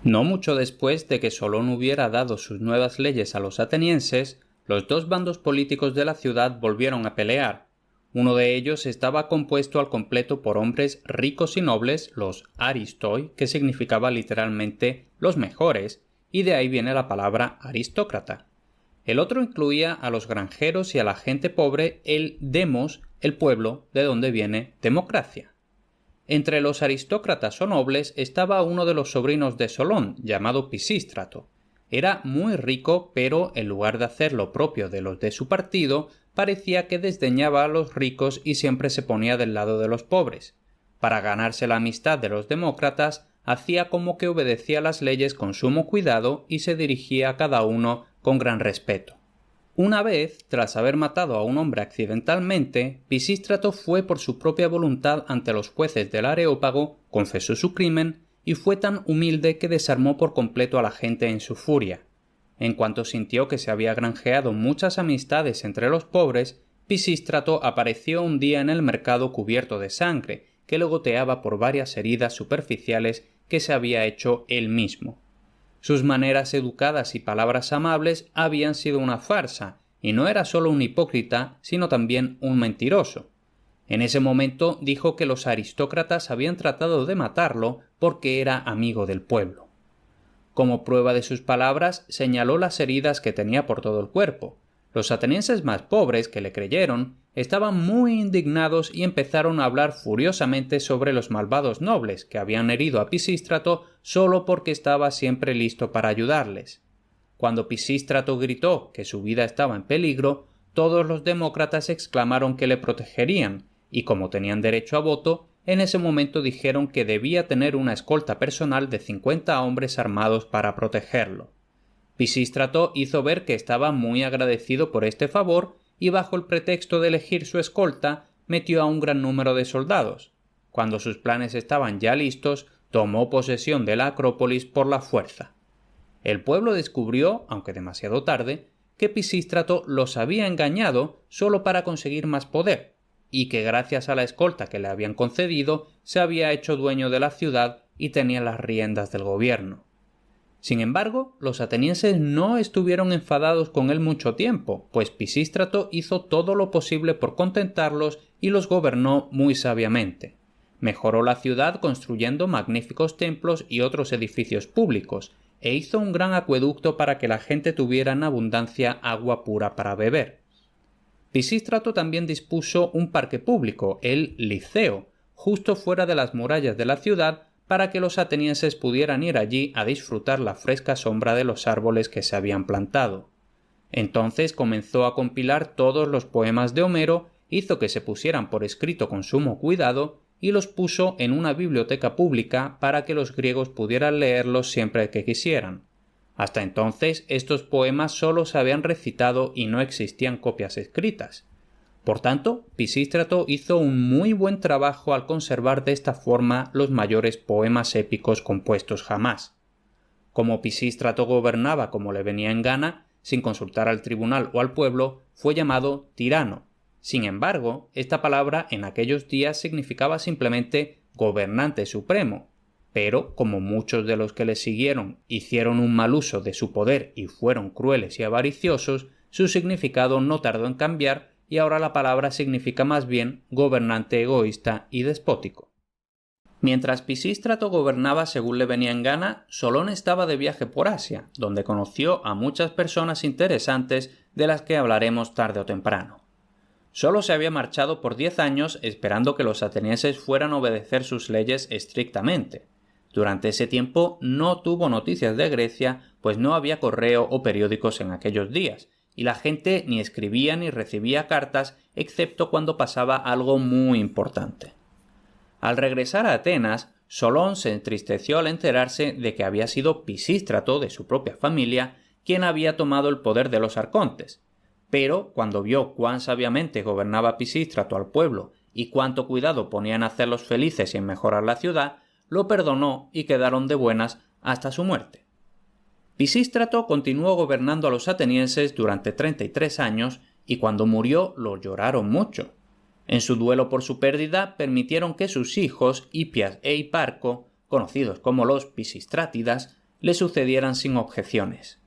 No mucho después de que Solón hubiera dado sus nuevas leyes a los atenienses, los dos bandos políticos de la ciudad volvieron a pelear. Uno de ellos estaba compuesto al completo por hombres ricos y nobles, los aristoi, que significaba literalmente los mejores, y de ahí viene la palabra aristócrata. El otro incluía a los granjeros y a la gente pobre, el demos, el pueblo, de donde viene democracia. Entre los aristócratas o nobles estaba uno de los sobrinos de Solón, llamado Pisístrato. Era muy rico, pero en lugar de hacer lo propio de los de su partido, parecía que desdeñaba a los ricos y siempre se ponía del lado de los pobres. Para ganarse la amistad de los demócratas, hacía como que obedecía las leyes con sumo cuidado y se dirigía a cada uno con gran respeto. Una vez, tras haber matado a un hombre accidentalmente, Pisístrato fue por su propia voluntad ante los jueces del Areópago, confesó su crimen y fue tan humilde que desarmó por completo a la gente en su furia. En cuanto sintió que se había granjeado muchas amistades entre los pobres, Pisístrato apareció un día en el mercado cubierto de sangre, que le goteaba por varias heridas superficiales que se había hecho él mismo. Sus maneras educadas y palabras amables habían sido una farsa, y no era solo un hipócrita, sino también un mentiroso. En ese momento dijo que los aristócratas habían tratado de matarlo porque era amigo del pueblo. Como prueba de sus palabras, señaló las heridas que tenía por todo el cuerpo. Los atenienses más pobres, que le creyeron, estaban muy indignados y empezaron a hablar furiosamente sobre los malvados nobles que habían herido a Pisístrato solo porque estaba siempre listo para ayudarles. Cuando Pisístrato gritó que su vida estaba en peligro, todos los demócratas exclamaron que le protegerían, y como tenían derecho a voto, en ese momento dijeron que debía tener una escolta personal de 50 hombres armados para protegerlo. Pisístrato hizo ver que estaba muy agradecido por este favor y bajo el pretexto de elegir su escolta metió a un gran número de soldados. Cuando sus planes estaban ya listos, tomó posesión de la Acrópolis por la fuerza. El pueblo descubrió, aunque demasiado tarde, que Pisístrato los había engañado solo para conseguir más poder, y que gracias a la escolta que le habían concedido se había hecho dueño de la ciudad y tenía las riendas del gobierno. Sin embargo, los atenienses no estuvieron enfadados con él mucho tiempo, pues Pisístrato hizo todo lo posible por contentarlos y los gobernó muy sabiamente. Mejoró la ciudad construyendo magníficos templos y otros edificios públicos, e hizo un gran acueducto para que la gente tuviera en abundancia agua pura para beber. Pisístrato también dispuso un parque público, el Liceo, justo fuera de las murallas de la ciudad, para que los atenienses pudieran ir allí a disfrutar la fresca sombra de los árboles que se habían plantado. Entonces comenzó a compilar todos los poemas de Homero, hizo que se pusieran por escrito con sumo cuidado y los puso en una biblioteca pública para que los griegos pudieran leerlos siempre que quisieran. Hasta entonces estos poemas solo se habían recitado y no existían copias escritas. Por tanto, Pisístrato hizo un muy buen trabajo al conservar de esta forma los mayores poemas épicos compuestos jamás. Como Pisístrato gobernaba como le venía en gana, sin consultar al tribunal o al pueblo, fue llamado tirano. Sin embargo, esta palabra en aquellos días significaba simplemente gobernante supremo, pero como muchos de los que le siguieron hicieron un mal uso de su poder y fueron crueles y avariciosos, su significado no tardó en cambiar y ahora la palabra significa más bien gobernante egoísta y despótico. Mientras Pisístrato gobernaba según le venía en gana, Solón estaba de viaje por Asia, donde conoció a muchas personas interesantes de las que hablaremos tarde o temprano. Solo se había marchado por 10 años esperando que los atenienses fueran a obedecer sus leyes estrictamente. Durante ese tiempo no tuvo noticias de Grecia, pues no había correo o periódicos en aquellos días, y la gente ni escribía ni recibía cartas excepto cuando pasaba algo muy importante. Al regresar a Atenas, Solón se entristeció al enterarse de que había sido Pisístrato de su propia familia quien había tomado el poder de los arcontes. Pero cuando vio cuán sabiamente gobernaba Pisístrato al pueblo y cuánto cuidado ponía en hacerlos felices y en mejorar la ciudad, lo perdonó y quedaron de buenas hasta su muerte. Pisístrato continuó gobernando a los atenienses durante 33 años y cuando murió lo lloraron mucho. En su duelo por su pérdida permitieron que sus hijos, Hipias e Hiparco, conocidos como los Pisistrátidas, le sucedieran sin objeciones.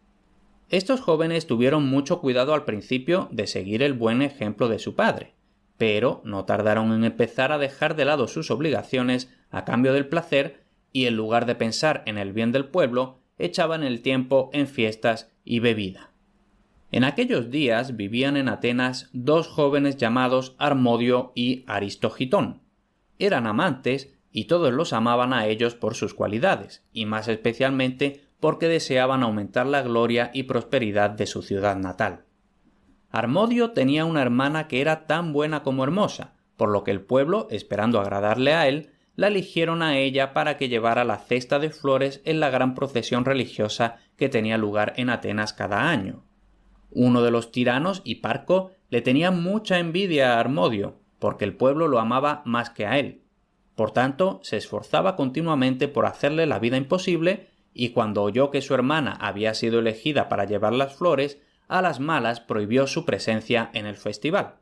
Estos jóvenes tuvieron mucho cuidado al principio de seguir el buen ejemplo de su padre, pero no tardaron en empezar a dejar de lado sus obligaciones a cambio del placer y en lugar de pensar en el bien del pueblo, echaban el tiempo en fiestas y bebida. En aquellos días vivían en Atenas dos jóvenes llamados Harmodio y Aristogitón. Eran amantes y todos los amaban a ellos por sus cualidades, y más especialmente porque deseaban aumentar la gloria y prosperidad de su ciudad natal. Harmodio tenía una hermana que era tan buena como hermosa, por lo que el pueblo, esperando agradarle a él, la eligieron a ella para que llevara la cesta de flores en la gran procesión religiosa que tenía lugar en Atenas cada año. Uno de los tiranos, Hiparco, le tenía mucha envidia a Harmodio, porque el pueblo lo amaba más que a él. Por tanto, se esforzaba continuamente por hacerle la vida imposible, y cuando oyó que su hermana había sido elegida para llevar las flores, a las malas prohibió su presencia en el festival.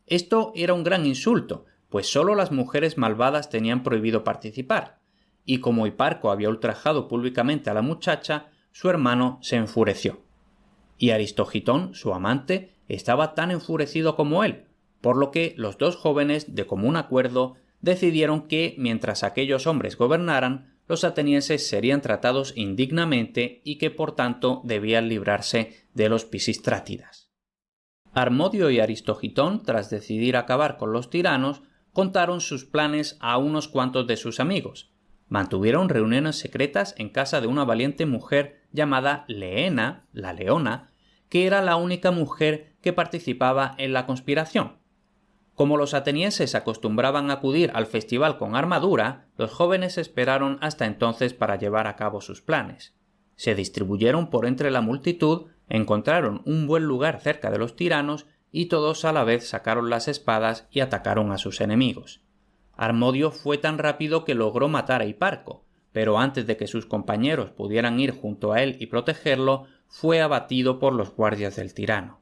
Esto era un gran insulto, pues solo las mujeres malvadas tenían prohibido participar, y como Hiparco había ultrajado públicamente a la muchacha, su hermano se enfureció. Y Aristogitón, su amante, estaba tan enfurecido como él, por lo que los dos jóvenes, de común acuerdo, decidieron que, mientras aquellos hombres gobernaran, los atenienses serían tratados indignamente y que por tanto debían librarse de los Pisístrátidas. Harmodio y Aristogitón, tras decidir acabar con los tiranos, contaron sus planes a unos cuantos de sus amigos. Mantuvieron reuniones secretas en casa de una valiente mujer llamada Leena, la Leona, que era la única mujer que participaba en la conspiración. Como los atenienses acostumbraban a acudir al festival con armadura, los jóvenes esperaron hasta entonces para llevar a cabo sus planes. Se distribuyeron por entre la multitud, encontraron un buen lugar cerca de los tiranos y todos a la vez sacaron las espadas y atacaron a sus enemigos. Harmodio fue tan rápido que logró matar a Hiparco, pero antes de que sus compañeros pudieran ir junto a él y protegerlo, fue abatido por los guardias del tirano.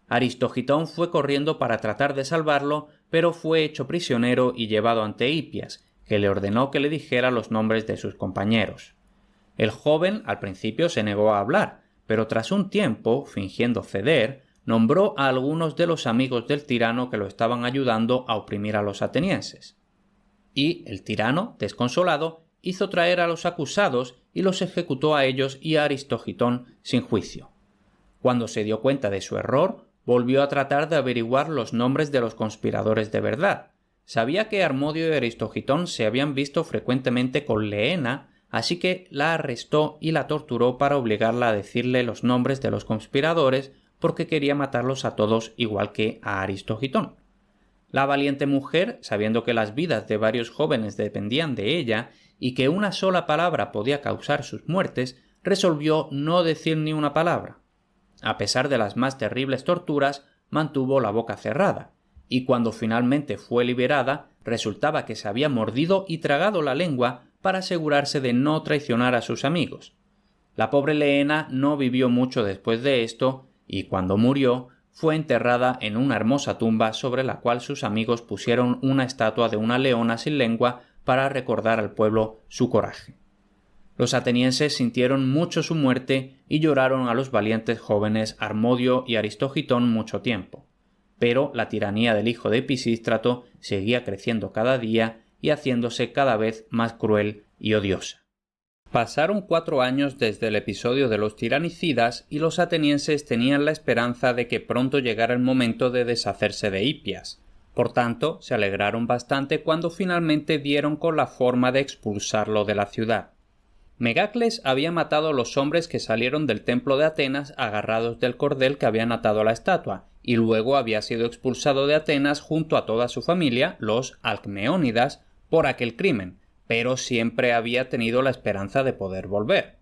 Aristogitón fue corriendo para tratar de salvarlo, pero fue hecho prisionero y llevado ante Hipias, que le ordenó que le dijera los nombres de sus compañeros. El joven al principio se negó a hablar, pero tras un tiempo, fingiendo ceder, nombró a algunos de los amigos del tirano que lo estaban ayudando a oprimir a los atenienses. Y el tirano, desconsolado, hizo traer a los acusados y los ejecutó a ellos y a Aristogitón sin juicio. Cuando se dio cuenta de su error, volvió a tratar de averiguar los nombres de los conspiradores de verdad. Sabía que Harmodio y Aristogitón se habían visto frecuentemente con Leena, así que la arrestó y la torturó para obligarla a decirle los nombres de los conspiradores porque quería matarlos a todos igual que a Aristogitón. La valiente mujer, sabiendo que las vidas de varios jóvenes dependían de ella y que una sola palabra podía causar sus muertes, resolvió no decir ni una palabra. A pesar de las más terribles torturas, mantuvo la boca cerrada, y cuando finalmente fue liberada, resultaba que se había mordido y tragado la lengua para asegurarse de no traicionar a sus amigos. La pobre Leena no vivió mucho después de esto, y cuando murió, fue enterrada en una hermosa tumba sobre la cual sus amigos pusieron una estatua de una leona sin lengua para recordar al pueblo su coraje. Los atenienses sintieron mucho su muerte y lloraron a los valientes jóvenes Harmodio y Aristogitón mucho tiempo. Pero la tiranía del hijo de Pisístrato seguía creciendo cada día y haciéndose cada vez más cruel y odiosa. Pasaron 4 años desde el episodio de los tiranicidas y los atenienses tenían la esperanza de que pronto llegara el momento de deshacerse de Hipias. Por tanto, se alegraron bastante cuando finalmente dieron con la forma de expulsarlo de la ciudad. Megacles había matado a los hombres que salieron del templo de Atenas agarrados del cordel que habían atado a la estatua, y luego había sido expulsado de Atenas junto a toda su familia, los Alcmeónidas, por aquel crimen, pero siempre había tenido la esperanza de poder volver.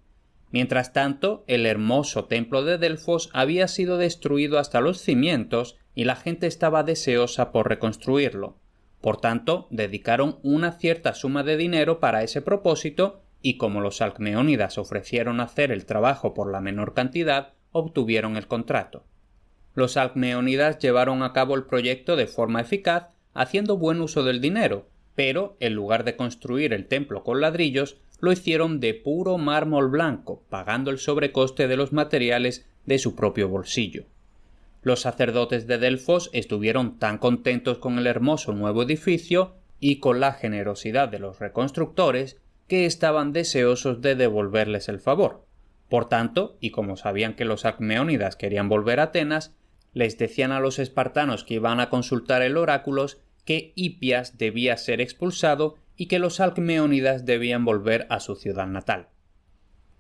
Mientras tanto, el hermoso templo de Delfos había sido destruido hasta los cimientos y la gente estaba deseosa por reconstruirlo. Por tanto, dedicaron una cierta suma de dinero para ese propósito y como los Alcmeónidas ofrecieron hacer el trabajo por la menor cantidad, obtuvieron el contrato. Los Alcmeónidas llevaron a cabo el proyecto de forma eficaz, haciendo buen uso del dinero, pero, en lugar de construir el templo con ladrillos, lo hicieron de puro mármol blanco, pagando el sobrecoste de los materiales de su propio bolsillo. Los sacerdotes de Delfos estuvieron tan contentos con el hermoso nuevo edificio y con la generosidad de los reconstructores que estaban deseosos de devolverles el favor. Por tanto, y como sabían que los alcmeónidas querían volver a Atenas, les decían a los espartanos que iban a consultar el oráculo que Hipias debía ser expulsado y que los alcmeónidas debían volver a su ciudad natal.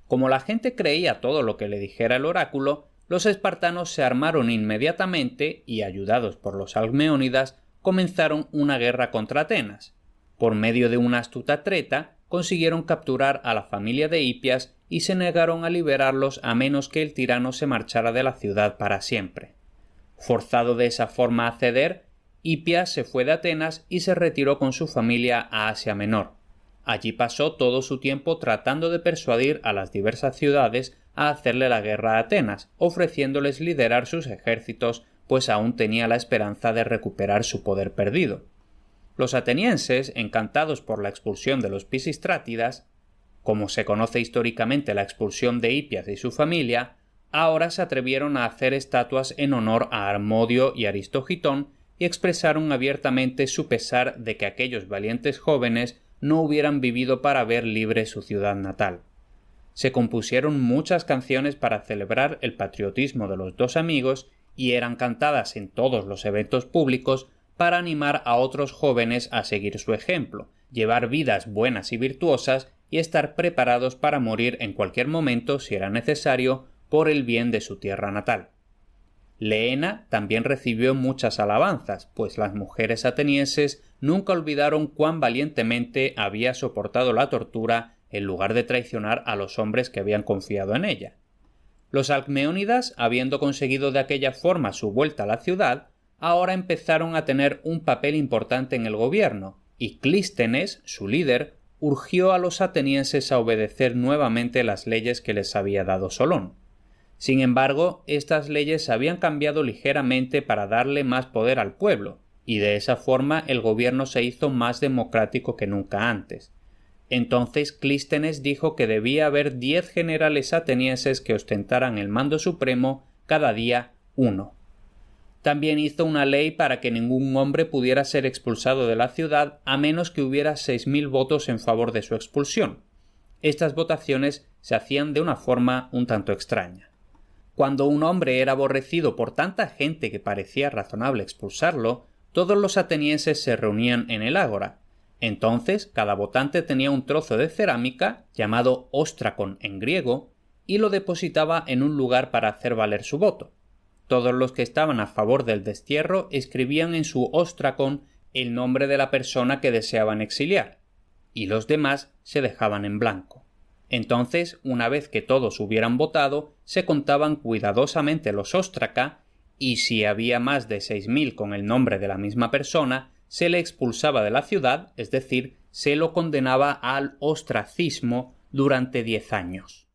Como la gente creía todo lo que le dijera el oráculo, los espartanos se armaron inmediatamente y, ayudados por los alcmeónidas, comenzaron una guerra contra Atenas. Por medio de una astuta treta, consiguieron capturar a la familia de Hipias y se negaron a liberarlos a menos que el tirano se marchara de la ciudad para siempre. Forzado de esa forma a ceder, Hipias se fue de Atenas y se retiró con su familia a Asia Menor. Allí pasó todo su tiempo tratando de persuadir a las diversas ciudades a hacerle la guerra a Atenas, ofreciéndoles liderar sus ejércitos, pues aún tenía la esperanza de recuperar su poder perdido. Los atenienses, encantados por la expulsión de los Pisistrátidas, como se conoce históricamente la expulsión de Hipias y su familia, ahora se atrevieron a hacer estatuas en honor a Harmodio y Aristogitón y expresaron abiertamente su pesar de que aquellos valientes jóvenes no hubieran vivido para ver libre su ciudad natal. Se compusieron muchas canciones para celebrar el patriotismo de los dos amigos y eran cantadas en todos los eventos públicos para animar a otros jóvenes a seguir su ejemplo, llevar vidas buenas y virtuosas y estar preparados para morir en cualquier momento si era necesario por el bien de su tierra natal. Leena también recibió muchas alabanzas, pues las mujeres atenienses nunca olvidaron cuán valientemente había soportado la tortura en lugar de traicionar a los hombres que habían confiado en ella. Los alcmeónidas, habiendo conseguido de aquella forma su vuelta a la ciudad, ahora empezaron a tener un papel importante en el gobierno, y Clístenes, su líder, urgió a los atenienses a obedecer nuevamente las leyes que les había dado Solón. Sin embargo, estas leyes habían cambiado ligeramente para darle más poder al pueblo, y de esa forma el gobierno se hizo más democrático que nunca antes. Entonces Clístenes dijo que debía haber 10 generales atenienses que ostentaran el mando supremo, cada día uno. También hizo una ley para que ningún hombre pudiera ser expulsado de la ciudad a menos que hubiera 6.000 votos en favor de su expulsión. Estas votaciones se hacían de una forma un tanto extraña. Cuando un hombre era aborrecido por tanta gente que parecía razonable expulsarlo, todos los atenienses se reunían en el ágora. Entonces cada votante tenía un trozo de cerámica, llamado ostrakon en griego, y lo depositaba en un lugar para hacer valer su voto. Todos los que estaban a favor del destierro escribían en su ostrakon el nombre de la persona que deseaban exiliar, y los demás se dejaban en blanco. Entonces, una vez que todos hubieran votado, se contaban cuidadosamente los ostraca, y si había más de 6.000 con el nombre de la misma persona, se le expulsaba de la ciudad, es decir, se lo condenaba al ostracismo durante 10 años.